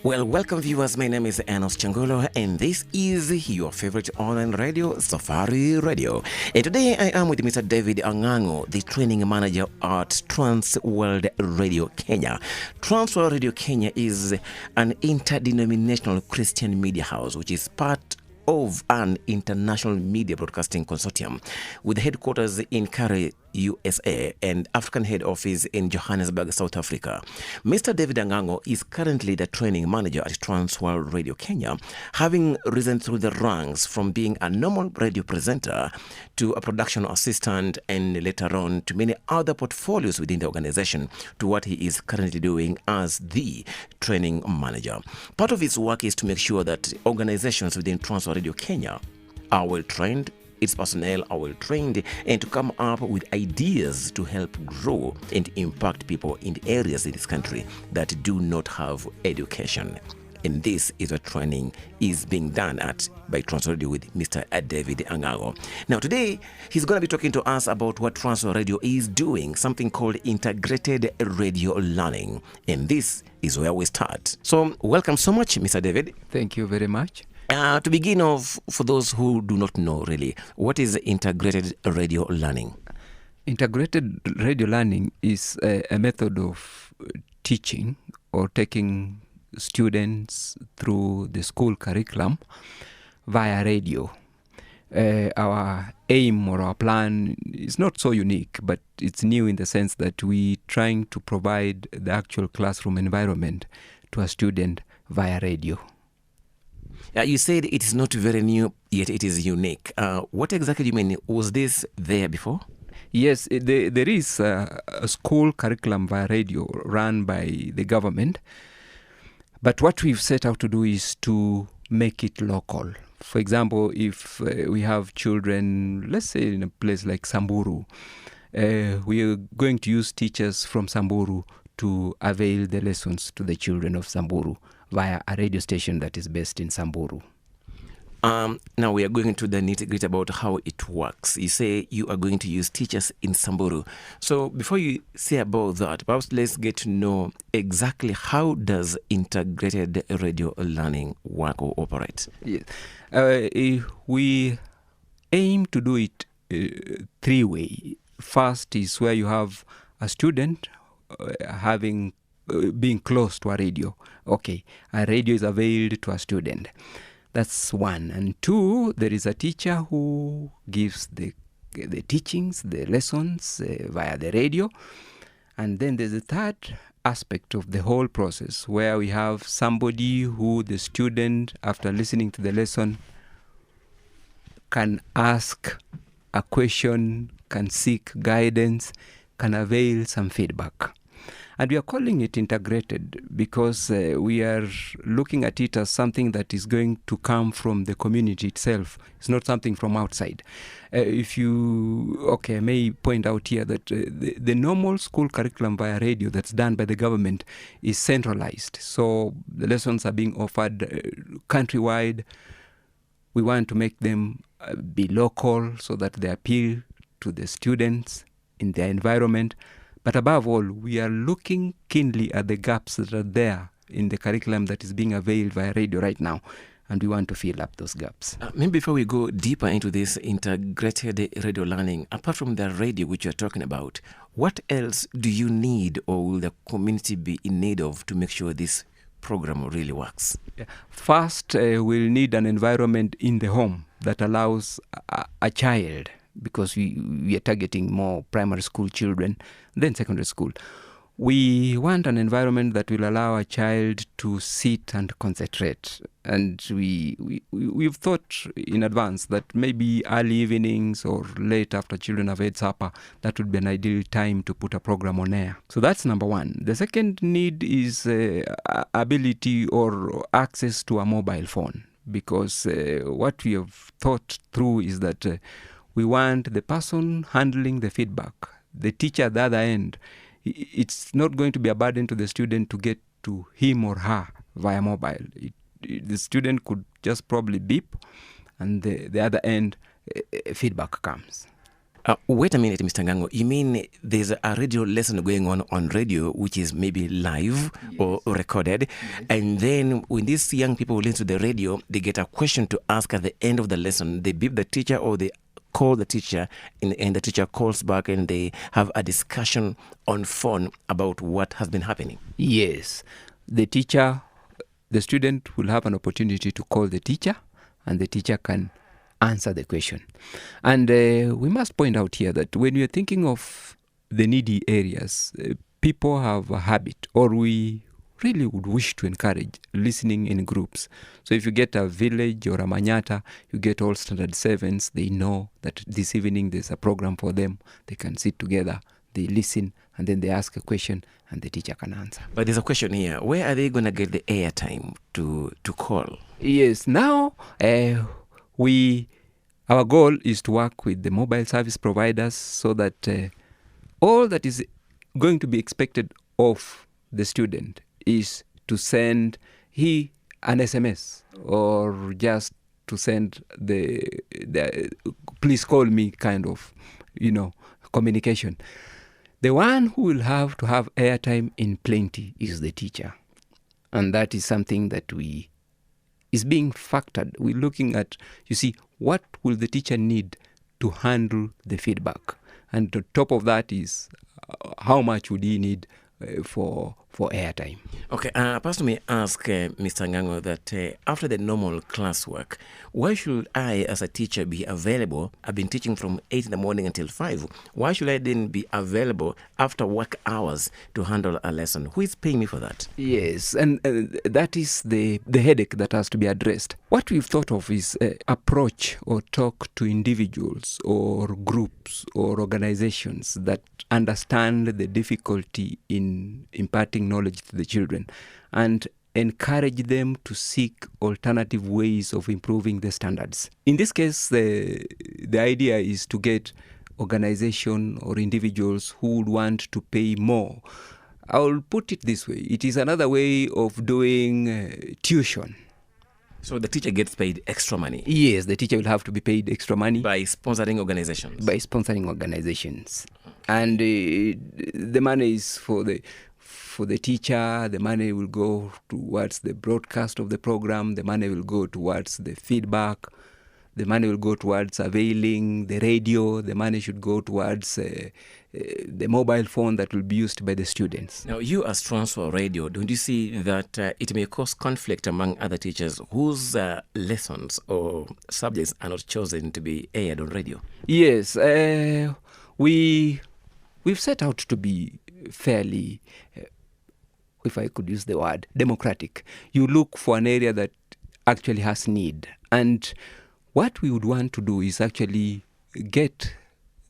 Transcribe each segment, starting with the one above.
Well, welcome viewers. My name is Enos Changolo, and this is your favorite online radio, Safari Radio. And today I am with Mr. David Angango, the training manager at Trans World Radio Kenya. Trans World Radio Kenya is an interdenominational Christian media house, which is part of an international media broadcasting consortium with headquarters in Kare, USA, and African head office in Johannesburg, South Africa. Mr. David Angango is currently the training manager at Trans World Radio Kenya, having risen through the ranks from being a normal radio presenter to a production assistant and later on to many other portfolios within the organization to what he is currently doing as the training manager. Part of his work is to make sure that organizations within Trans World Radio Kenya are well trained, its personnel are well trained, and to come up with ideas to help grow and impact people in the areas in this country that do not have education. And this is what training is being done at by Trans Radio with Mr. David Angango. Now today, he's going to be talking to us about what Trans Radio is doing, something called integrated radio learning. And this is where we start. So welcome so much, Mr. David. Thank you very much. To begin off, for those who do not know really, what is integrated radio learning? Integrated radio learning is a method of teaching or taking students through the school curriculum via radio. Our aim or our plan is not so unique, but it's new in the sense that we're trying to provide the actual classroom environment to a student via radio. You said it is not very new, yet it is unique. What exactly do you mean? Was this there before? Yes, there is a school curriculum via radio run by the government. But what we've set out to do is to make it local. For example, if we have children, let's say in a place like Samburu, we are going to use teachers from Samburu to avail the lessons to the children of Samburu via a radio station that is based in Samburu. Now we are going to the nitty-gritty about how it works. You say you are going to use teachers in Samburu. So before you say about that, perhaps let's get to know exactly how does integrated radio learning work or operate? Yes. We aim to do it three ways. First is where you have a student being close to a radio. Okay, a radio is availed to a student. That's one. And two, there is a teacher who gives the teachings, the lessons via the radio. And then there's a third aspect of the whole process where we have somebody who the student, after listening to the lesson, can ask a question, can seek guidance, can avail some feedback. And we are calling it integrated because we are looking at it as something that is going to come from the community itself. It's not something from outside. I may point out here that the normal school curriculum via radio that's done by the government is centralized. So the lessons are being offered countrywide. We want to make them be local so that they appeal to the students in their environment. But above all, we are looking keenly at the gaps that are there in the curriculum that is being availed via radio right now, and we want to fill up those gaps. Maybe before we go deeper into this integrated radio learning, apart from the radio which you're talking about, what else do you need or will the community be in need of to make sure this program really works? Yeah. First, we'll need an environment in the home that allows a child, because we are targeting more primary school children than secondary school. We want an environment that will allow a child to sit and concentrate. And we've thought in advance that maybe early evenings or late after children have had supper, that would be an ideal time to put a program on air. So that's number one. The second need is ability or access to a mobile phone, because what we have thought through is that we want the person handling the feedback, the teacher at the other end. It's not going to be a burden to the student to get to him or her via mobile. The student could just probably beep, and the other end, feedback comes. Wait a minute, Mr. Ngango. You mean there's a radio lesson going on radio, which is maybe live or recorded, and then when these young people listen to the radio, they get a question to ask at the end of the lesson. They beep the teacher or they call the teacher, and the teacher calls back, and they have a discussion on phone about what has been happening. Yes, the student will have an opportunity to call the teacher, and the teacher can answer the question. And we must point out here that when we are thinking of the needy areas, people have a habit, or we really would wish to encourage listening in groups. So if you get a village or a Manyata, you get all standard 7s, they know that this evening there's a program for them. They can sit together, they listen, and then they ask a question, and the teacher can answer. But there's a question here. Where are they going to get the airtime to call? Yes, now our goal is to work with the mobile service providers so that all that is going to be expected of the student is to send an SMS or just to send the please call me kind of, communication. The one who will have to have airtime in plenty is the teacher. And that is something that is being factored. We're looking at, what will the teacher need to handle the feedback? And on top of that is how much would he need for airtime. Okay, Pastor, may ask Mr. Ngango that after the normal classwork, why should I as a teacher be available? I've been teaching from 8 in the morning until 5. Why should I then be available after work hours to handle a lesson? Who is paying me for that? Yes, and that is the headache that has to be addressed. What we've thought of is approach or talk to individuals or groups or organizations that understand the difficulty in imparting knowledge to the children and encourage them to seek alternative ways of improving the standards. In this case, the idea is to get organization or individuals who would want to pay more. I'll put it this way. It is another way of doing tuition. So the teacher gets paid extra money? Yes, the teacher will have to be paid extra money. By sponsoring organizations? By sponsoring organizations. And the money is for the teacher, the money will go towards the broadcast of the program, the money will go towards the feedback, the money will go towards availing the radio, the money should go towards the mobile phone that will be used by the students. Now, you as Transfer Radio, don't you see that it may cause conflict among other teachers whose lessons or subjects are not chosen to be aired on radio? Yes, we've set out to be fairly, if I could use the word, democratic. You look for an area that actually has need. And what we would want to do is actually get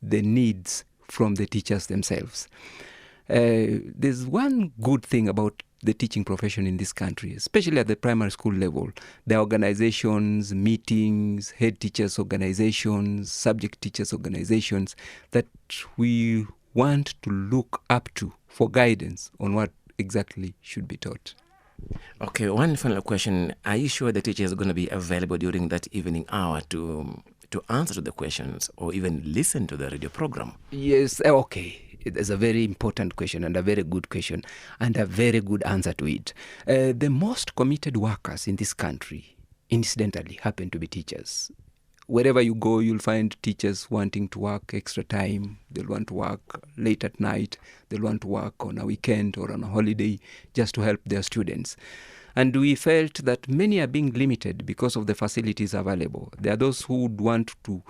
the needs from the teachers themselves. There's one good thing about the teaching profession in this country, especially at the primary school level. There are organizations, meetings, head teachers organizations, subject teachers organizations that we want to look up to for guidance on what exactly should be taught. Okay, one final question. Are you sure the teacher is going to be available during that evening hour to answer to the questions or even listen to the radio program? Yes, okay. It's a very important question and a very good question and a very good answer to it. The most committed workers in this country, incidentally, happen to be teachers. Wherever you go, you'll find teachers wanting to work extra time. They'll want to work late at night. They'll want to work on a weekend or on a holiday just to help their students. And we felt that many are being limited because of the facilities available. There are those who would want to,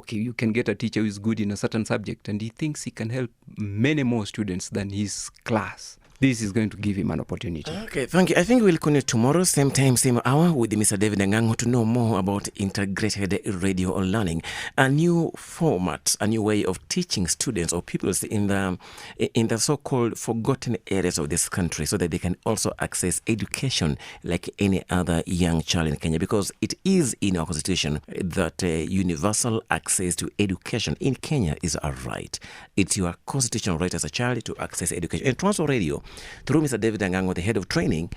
you can get a teacher who is good in a certain subject and he thinks he can help many more students than his class. This is going to give him an opportunity. Okay, thank you. I think we'll continue tomorrow, same time, same hour, with Mr. David Ngango to know more about integrated radio learning, a new format, a new way of teaching students or pupils in the so-called forgotten areas of this country, so that they can also access education like any other young child in Kenya, because it is in our constitution that universal access to education in Kenya is a right. It's your constitutional right as a child to access education. And Transworld Radio, through Mr. David Ngango, the head of training,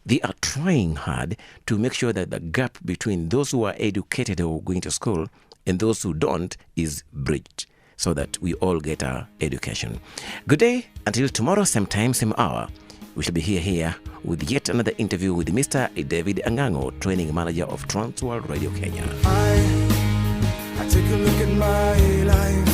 they are trying hard to make sure that the gap between those who are educated or going to school and those who don't is bridged. so that we all get our education. Good day. Until tomorrow, same time, same hour. We shall be here with yet another interview with Mr. David Angango, Training Manager of Transworld Radio Kenya. I take a look at my life.